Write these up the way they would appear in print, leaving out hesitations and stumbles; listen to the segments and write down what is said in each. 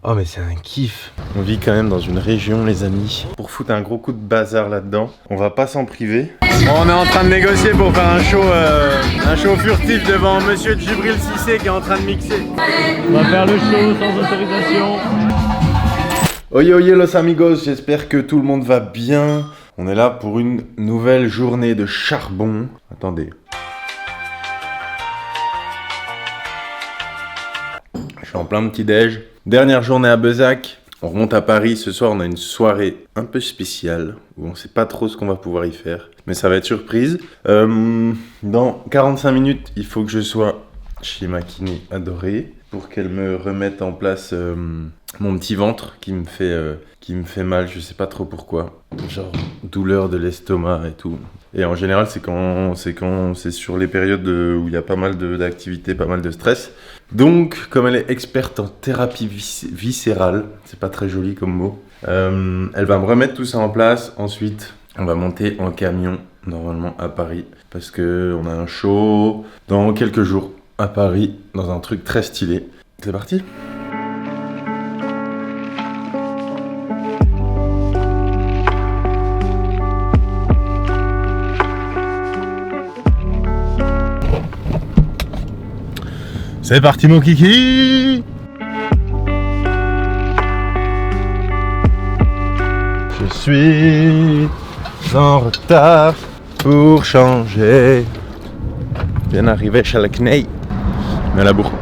Oh mais c'est un kiff. On vit quand même dans une région les amis. Pour foutre un gros coup de bazar là-dedans, on va pas s'en priver. On est en train de négocier pour faire un show furtif devant monsieur Djibril Cissé qui est en train de mixer. On va faire le show sans autorisation. Oye oye los amigos, j'espère que tout le monde va bien. On est là pour une nouvelle journée de charbon. Attendez. Je suis en plein petit déj. Dernière journée à Bezac. On remonte à Paris. Ce soir, on a une soirée un peu spéciale où on sait pas trop ce qu'on va pouvoir y faire. Mais ça va être surprise. Dans 45 minutes, il faut que je sois chez ma kiné adorée pour qu'elle me remette en place mon petit ventre qui me fait mal. Je sais pas trop pourquoi. Genre douleur de l'estomac et tout. Et en général, c'est sur les périodes où il y a pas mal d'activités, pas mal de stress. Donc, comme elle est experte en thérapie viscérale, c'est pas très joli comme mot, elle va me remettre tout ça en place. Ensuite, on va monter en camion, normalement à Paris, parce qu'on a un show dans quelques jours à Paris, dans un truc très stylé. C'est parti ? C'est parti mon kiki! Je suis en retard pour changer. Bien arrivé chez la CNEI. Mais à la bourre.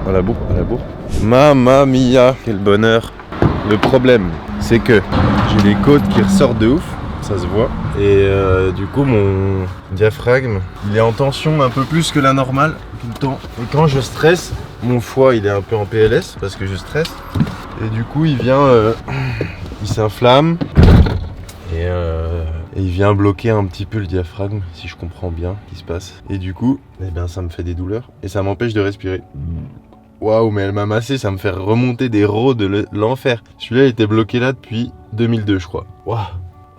Mamma mia, quel bonheur. Le problème, c'est que j'ai les côtes qui ressortent de ouf, ça se voit. Et du coup, mon diaphragme, il est en tension un peu plus que la normale tout le temps. Et quand je stresse, mon foie il est un peu en PLS parce que je stresse et du coup il vient, il s'inflamme et il vient bloquer un petit peu le diaphragme si je comprends bien ce qui se passe. Et du coup, eh bien, ça me fait des douleurs et ça m'empêche de respirer. Waouh, mais elle m'a massé, ça me fait remonter des rots de l'enfer. Celui-là il était bloqué là depuis 2002 je crois. Waouh.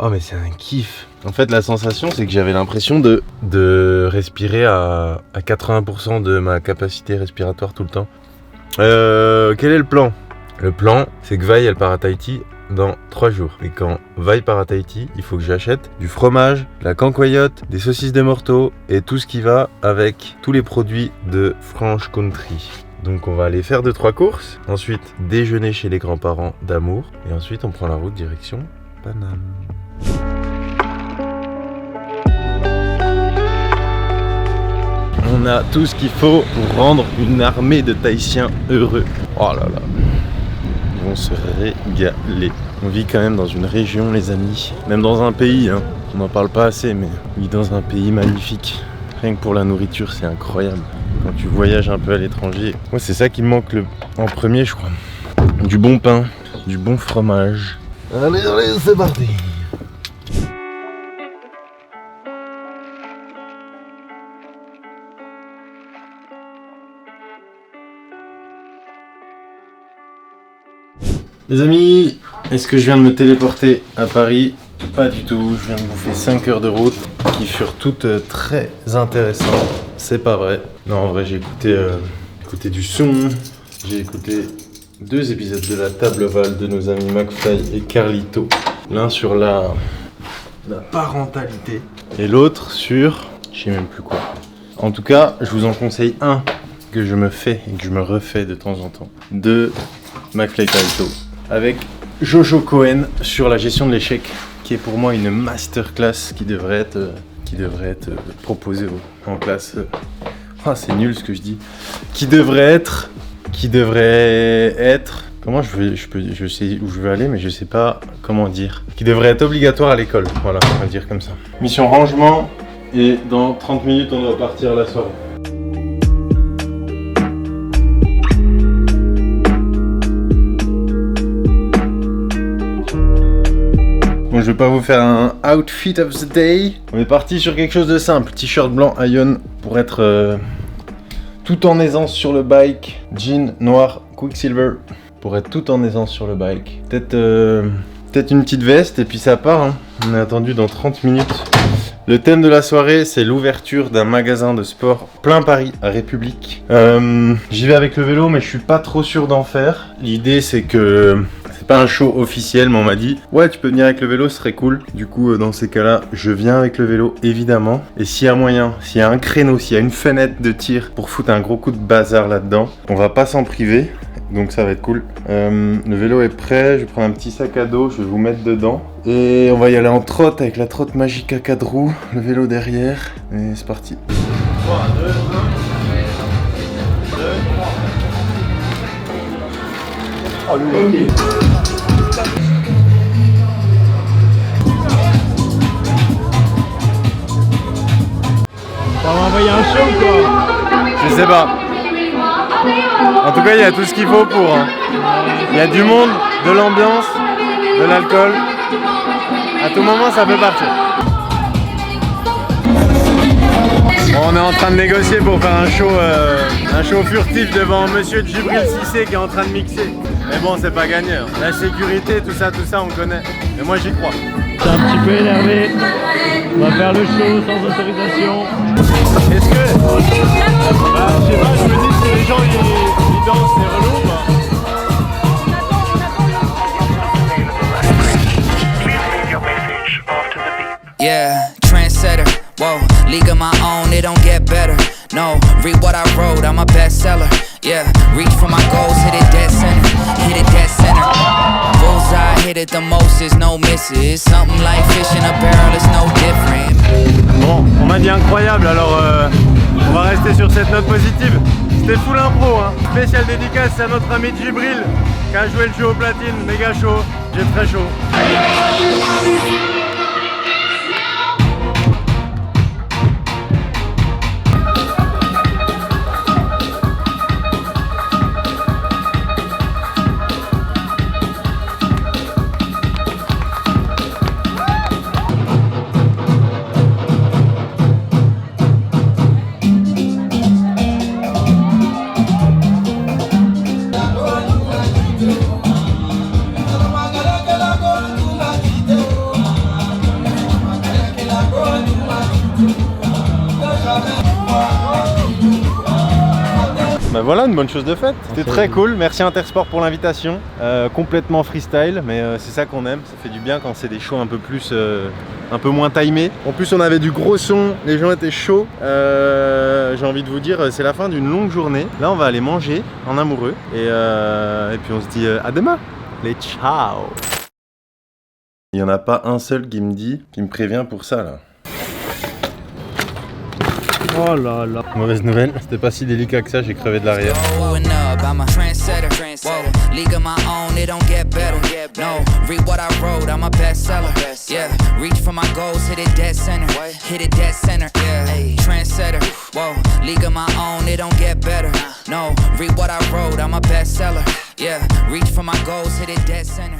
Oh mais c'est un kiff. En fait la sensation c'est que j'avais l'impression de respirer à 80% de ma capacité respiratoire tout le temps. Quel est le plan ? Le plan c'est que Vi elle part à Tahiti dans 3 jours. Et quand Vi part à Tahiti, il faut que j'achète du fromage, de la cancoyote, des saucisses de morteau et tout ce qui va avec tous les produits de Franche-Comté. Donc on va aller faire 2-3 courses, ensuite déjeuner chez les grands-parents d'Amour et ensuite on prend la route direction Paname. On a tout ce qu'il faut pour rendre une armée de Tahitiens heureux. Oh là là, ils vont se régaler. On vit quand même dans une région les amis, même dans un pays, hein. On n'en parle pas assez mais on vit dans un pays magnifique. Rien que pour la nourriture c'est incroyable. Quand tu voyages un peu à l'étranger, moi c'est ça qui me manque en premier je crois. Du bon pain, du bon fromage. Allez, c'est parti. Les amis, est-ce que je viens de me téléporter à Paris ? Pas du tout, je viens de bouffer 5 heures de route qui furent toutes très intéressantes. C'est pas vrai. Non, en vrai, j'ai écouté du son, j'ai écouté 2 épisodes de la table ovale de nos amis McFly et Carlito. L'un sur la parentalité et l'autre sur je sais même plus quoi. En tout cas, je vous en conseille un que je me fais et que je me refais de temps en temps de McFly et Carlito avec Jojo Cohen sur la gestion de l'échec qui est pour moi une masterclass qui devrait être proposée en classe. Ah, c'est nul ce que je dis. Qui devrait être comment je sais où je veux aller mais je sais pas comment dire. Qui devrait être obligatoire à l'école. Voilà, on va dire comme ça. Mission rangement et dans 30 minutes on doit partir à la soirée. Bon, je vais pas vous faire un outfit of the day. On est parti sur quelque chose de simple. T-shirt blanc Ion pour être tout en aisance sur le bike. Jean noir Quicksilver pour être tout en aisance sur le bike. Peut-être une petite veste et puis ça part. Hein. On est attendu dans 30 minutes. Le thème de la soirée, c'est l'ouverture d'un magasin de sport plein Paris à République. J'y vais avec le vélo, mais je suis pas trop sûr d'en faire. L'idée, c'est que c'est pas un show officiel, mais on m'a dit ouais, tu peux venir avec le vélo, ce serait cool. Du coup, dans ces cas-là, je viens avec le vélo, évidemment. Et s'il y a moyen, s'il y a un créneau, s'il y a une fenêtre de tir pour foutre un gros coup de bazar là-dedans, on va pas s'en priver. Donc ça va être cool. Le vélo est prêt, je vais prendre un petit sac à dos, je vais vous mettre dedans. Et on va y aller en trotte avec la trotte magique à 4 roues, le vélo derrière. Et c'est parti. 3, 2, 1. 2, 3. Oh, okay. On va envoyer un show quoi. Je sais pas. En tout cas, il y a tout ce qu'il faut pour. Hein. Il y a du monde, de l'ambiance, de l'alcool. À tout moment, ça peut partir. Bon, on est en train de négocier pour faire un show furtif devant Monsieur Djibril Cissé qui est en train de mixer. Mais bon, c'est pas gagné. Hein. La sécurité, tout ça, on connaît. Mais moi, j'y crois. C'est un petit peu énervé. On va faire le show sans autorisation. Est-ce que... Bah, je sais pas, je me dis si les gens ils dansent, c'est relou ou pas? Yeah, trendsetter, whoa, league of my own, it don't get better. No, read what I wrote, I'm a bestseller. Yeah, reach for my goals, hit it dead center, hit it dead center. Bullseye, hit it the most, there's no misses. Something like fish in a barrel, it's no different. Bon, on m'a dit incroyable, alors on va rester sur cette note positive. C'était full impro, hein. Spécial dédicace à notre ami Djibril qui a joué le jeu au platine, méga chaud, j'ai très chaud. Bah voilà, une bonne chose de faite. C'était très cool, merci Intersport pour l'invitation. Complètement freestyle, mais c'est ça qu'on aime. Ça fait du bien quand c'est des shows un peu plus, un peu moins timés. En plus, on avait du gros son, les gens étaient chauds. J'ai envie de vous dire, c'est la fin d'une longue journée. Là, on va aller manger en amoureux et puis on se dit à demain. Les ciao. Il n'y en a pas un seul qui me prévient pour ça là. Oh là là. Mauvaise nouvelle, c'était pas si délicat que ça, j'ai crevé de l'arrière. League of my own, it don't get better. No, read what I wrote, I'm a bestseller. Yeah, reach for my goals, hit it dead center. Hit it dead center. Yeah, trendsetter. Whoa, league of my own, it don't get better. No, read what I wrote, I'm a bestseller. Yeah, reach for my goals, hit it dead center.